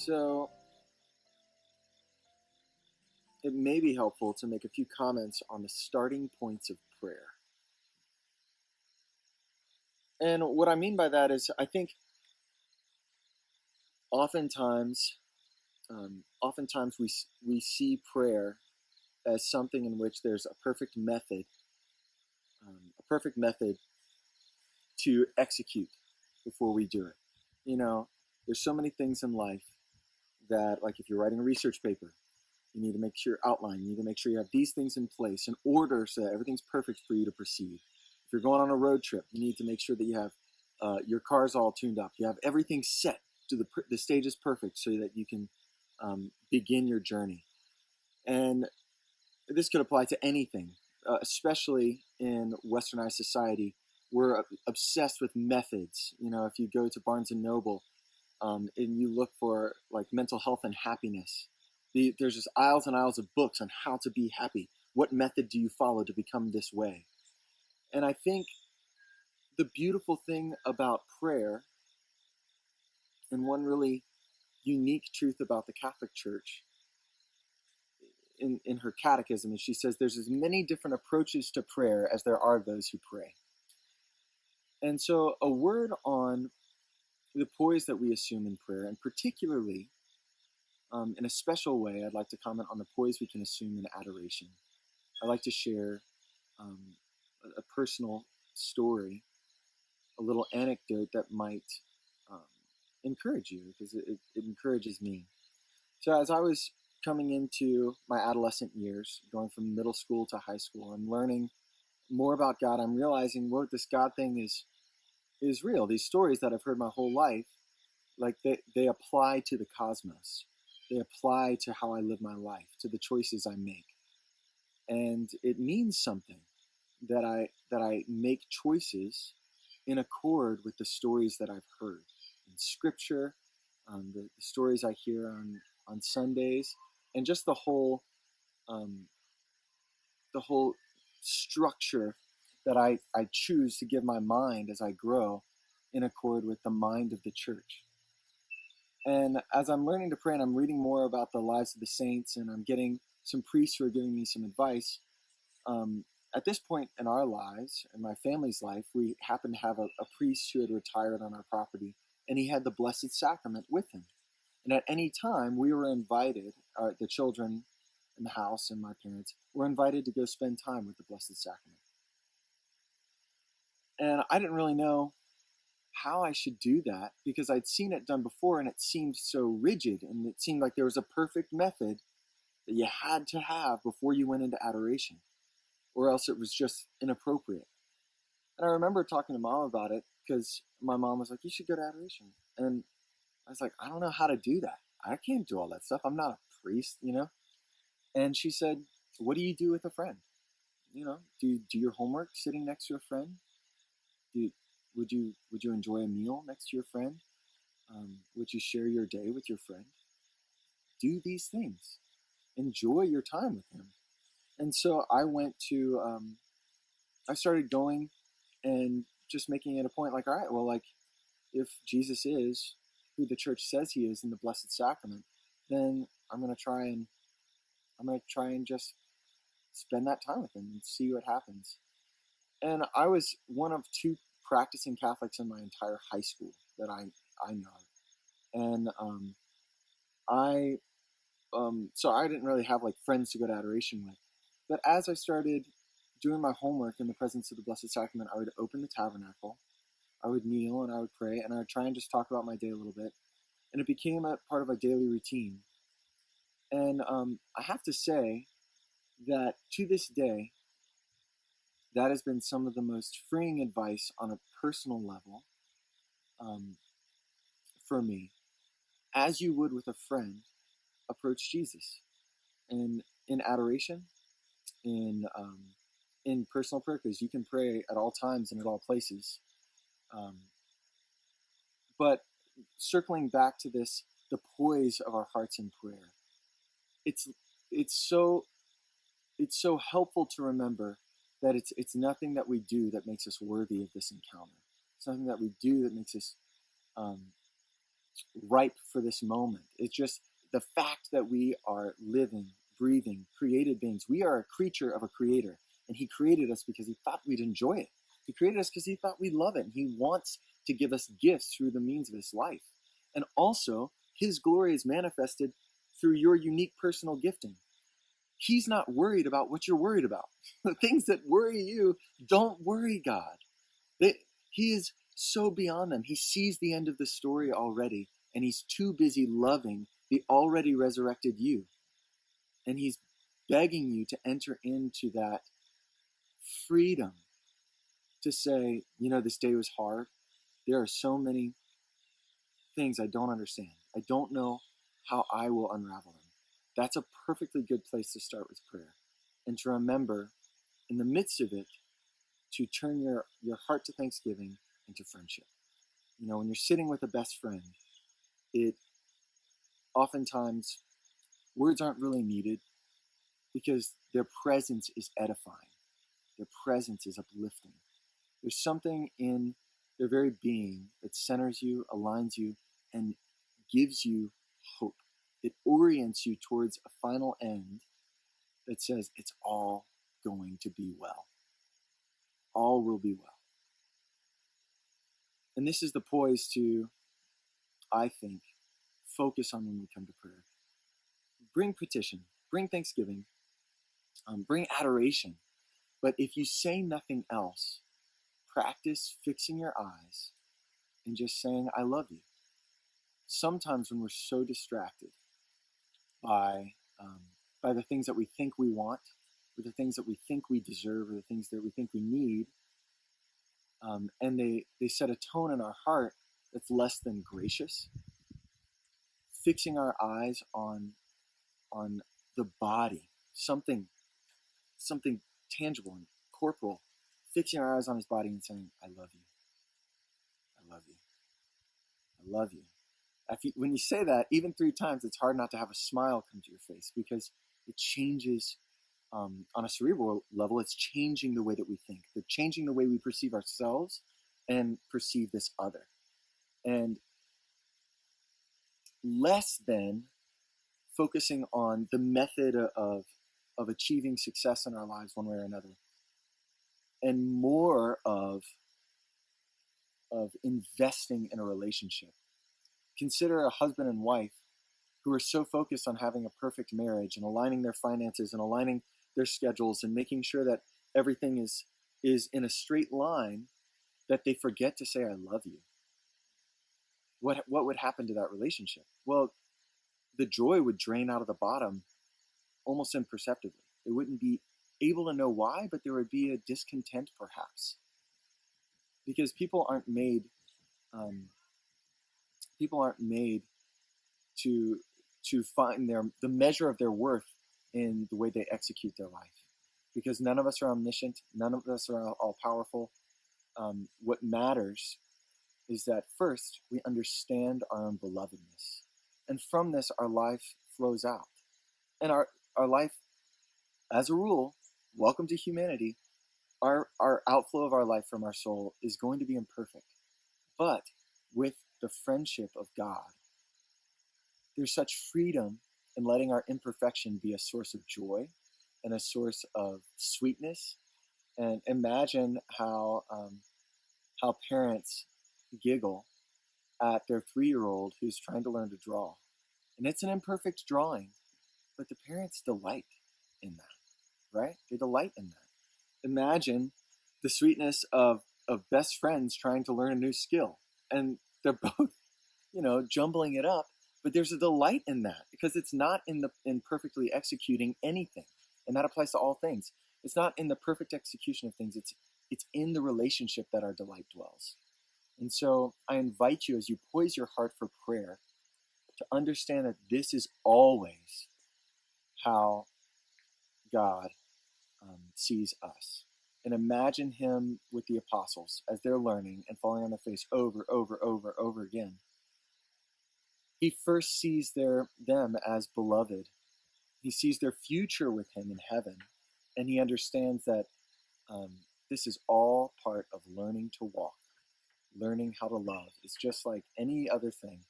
So it may be helpful to make a few comments on the starting points of prayer. And what I mean by that is, I think oftentimes, oftentimes we see prayer as something in which there's a perfect method to execute before we do it. You know, there's so many things in life that, like if you're writing a research paper, you need to make sure outline. You need to make sure you have these things in place in order so that everything's perfect for you to proceed. If you're going on a road trip, you need to make sure that you have your car's all tuned up. You have everything set to the stage is perfect so that you can begin your journey. And this could apply to anything, especially in westernized society. We're obsessed with methods. You know, if you go to Barnes and Noble and you look for like mental health and happiness, there's just aisles and aisles of books on how to be happy. What method do you follow to become this way? And I think the beautiful thing about prayer, and one really unique truth about the Catholic Church in her catechism, is she says there's as many different approaches to prayer as there are those who pray. And so a word on the poise that we assume in prayer, and particularly in a special way, I'd like to comment on the poise we can assume in adoration. I'd like to share a personal story, a little anecdote that might encourage you, because it encourages me. So as I was coming into my adolescent years, going from middle school to high school, and learning more about God, I'm realizing what this God thing is real. These stories that I've heard my whole life, like they apply to the cosmos. They apply to how I live my life, to the choices I make. And it means something that I make choices in accord with the stories that I've heard in Scripture, the stories I hear on Sundays, and just the whole structure that I choose to give my mind as I grow in accord with the mind of the church. And as I'm learning to pray and I'm reading more about the lives of the saints, and I'm getting some priests who are giving me some advice, at this point in our lives, in my family's life, we happened to have a priest who had retired on our property, and he had the Blessed Sacrament with him. And at any time, we were invited, the children in the house and my parents were invited to go spend time with the Blessed Sacrament. And I didn't really know how I should do that, because I'd seen it done before and it seemed so rigid, and it seemed like there was a perfect method that you had to have before you went into adoration, or else it was just inappropriate. And I remember talking to Mom about it, because my mom was like, you should go to adoration. And I was like, I don't know how to do that. I can't do all that stuff. I'm not a priest, you know? And she said, what do you do with a friend? You know, do you do your homework sitting next to a friend? Would you enjoy a meal next to your friend? Would you share your day with your friend? Do these things. Enjoy your time with him. And so I started going and just making it a point, like, all right, well, like, if Jesus is who the church says he is in the Blessed Sacrament, then I'm gonna try and just spend that time with him and see what happens. And I was one of two practicing Catholics in my entire high school that I know of. And so I didn't really have like friends to go to adoration with. But as I started doing my homework in the presence of the Blessed Sacrament, I would open the tabernacle, I would kneel, and I would pray, and I would try and just talk about my day a little bit. And it became a part of a daily routine. And I have to say that to this day, that has been some of the most freeing advice on a personal level um, for me. As you would with a friend, approach Jesus. And in adoration, in personal prayer, because you can pray at all times and at all places. Um, but circling back to this, the poise of our hearts in prayer, it's it's so it's so helpful to remember that it's nothing that we do that makes us worthy of this encounter. It's nothing that we do that makes us ripe for this moment. It's just the fact that we are living, breathing, created beings. We are a creature of a creator, and he created us because he thought we'd enjoy it. He created us because he thought we'd love it, and he wants to give us gifts through the means of his life. And also, his glory is manifested through your unique personal gifting. He's not worried about what you're worried about. The things that worry you don't worry God. He is so beyond them. He sees the end of the story already, and he's too busy loving the already resurrected you. And he's begging you to enter into that freedom to say, this day was hard. There are so many things I don't understand. I don't know how I will unravel them. That's a perfectly good place to start with prayer. And to remember, in the midst of it, to turn your heart to thanksgiving and to friendship. When you're sitting with a best friend, it oftentimes words aren't really needed because their presence is edifying. Their presence is uplifting. There's something in their very being that centers you, aligns you, and gives you hope. It orients you towards a final end that says it's all going to be well. All will be well. And this is the poise to, I think, focus on when we come to prayer. Bring petition, bring thanksgiving, bring adoration. But if you say nothing else, practice fixing your eyes and just saying, I love you. Sometimes when we're so distracted by the things that we think we want, or the things that we think we deserve, or the things that we think we need, and they set a tone in our heart that's less than gracious, fixing our eyes on the body, something tangible and corporal, fixing our eyes on his body and saying, I love you. I love you. I love you. When you say that, even 3 times, it's hard not to have a smile come to your face because it changes on a cerebral level. It's changing the way that we think. They're changing the way we perceive ourselves and perceive this other. And less than focusing on the method of achieving success in our lives one way or another, and more of investing in a relationship. Consider a husband and wife who are so focused on having a perfect marriage and aligning their finances and aligning their schedules and making sure that everything is in a straight line that they forget to say, I love you. What would happen to that relationship? Well, the joy would drain out of the bottom almost imperceptibly. They wouldn't be able to know why, but there would be a discontent perhaps. Because people aren't made to find the measure of their worth in the way they execute their life. Because none of us are omniscient, none of us are all powerful. What matters is that first we understand our own belovedness, and from this our life flows out. And our life, as a rule, welcome to humanity, our outflow of our life from our soul is going to be imperfect. But with the friendship of God, there's such freedom in letting our imperfection be a source of joy and a source of sweetness. And imagine how parents giggle at their 3-year-old who's trying to learn to draw. And it's an imperfect drawing, but the parents delight in that, right? They delight in that. Imagine the sweetness of best friends trying to learn a new skill. And they're both, jumbling it up, but there's a delight in that because it's not in perfectly executing anything. And that applies to all things. It's not in the perfect execution of things. It's in the relationship that our delight dwells. And so I invite you, as you poise your heart for prayer, to understand that this is always how God sees us. And imagine him with the apostles as they're learning and falling on their face over again. He first sees them as beloved. He sees their future with him in heaven. And he understands that this is all part of learning to walk. Learning how to love is just like any other thing.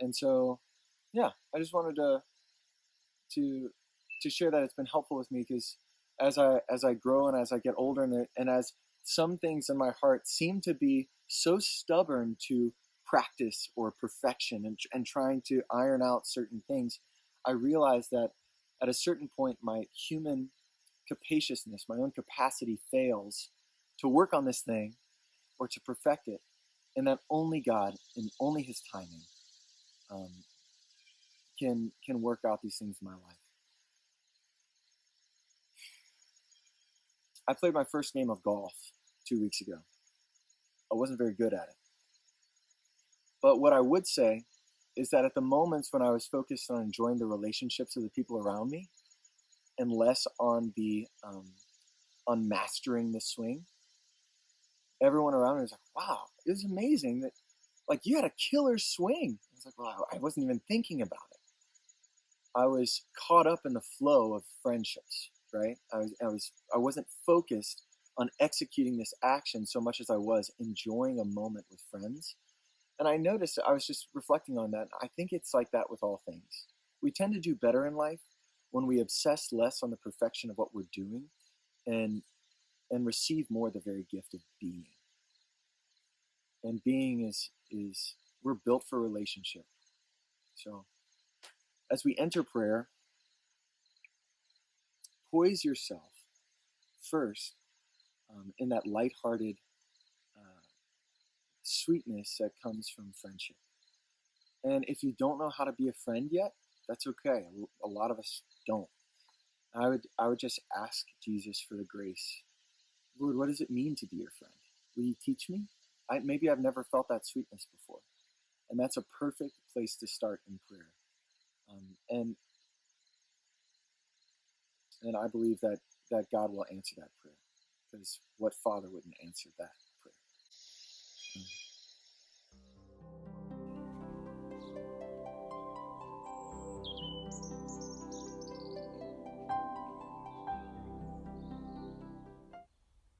And so, yeah, I just wanted to to share that it's been helpful with me, because as I grow and as I get older, and as some things in my heart seem to be so stubborn to practice or perfection, and trying to iron out certain things, I realize that at a certain point my human capaciousness, my own capacity, fails to work on this thing or to perfect it, and that only God and only His timing um, can work out these things in my life. I played my first game of golf 2 weeks ago. I wasn't very good at it. But what I would say is that at the moments when I was focused on enjoying the relationships of the people around me, and less on mastering the swing, everyone around me was like, "Wow, it was amazing that like you had a killer swing." I was like, "Wow, I wasn't even thinking about it." I was caught up in the flow of friendships, right? I wasn't focused on executing this action so much as I was enjoying a moment with friends. And I noticed, I was just reflecting on that. I think it's like that with all things. We tend to do better in life when we obsess less on the perfection of what we're doing, and receive more the very gift of being. And being is we're built for relationship. So as we enter prayer, poise yourself first in that lighthearted sweetness that comes from friendship. And if you don't know how to be a friend yet, that's okay. A lot of us don't. I would just ask Jesus for the grace. Lord, what does it mean to be your friend? Will you teach me? Maybe I've never felt that sweetness before. And that's a perfect place to start in prayer. And I believe that God will answer that prayer, because what father wouldn't answer that prayer?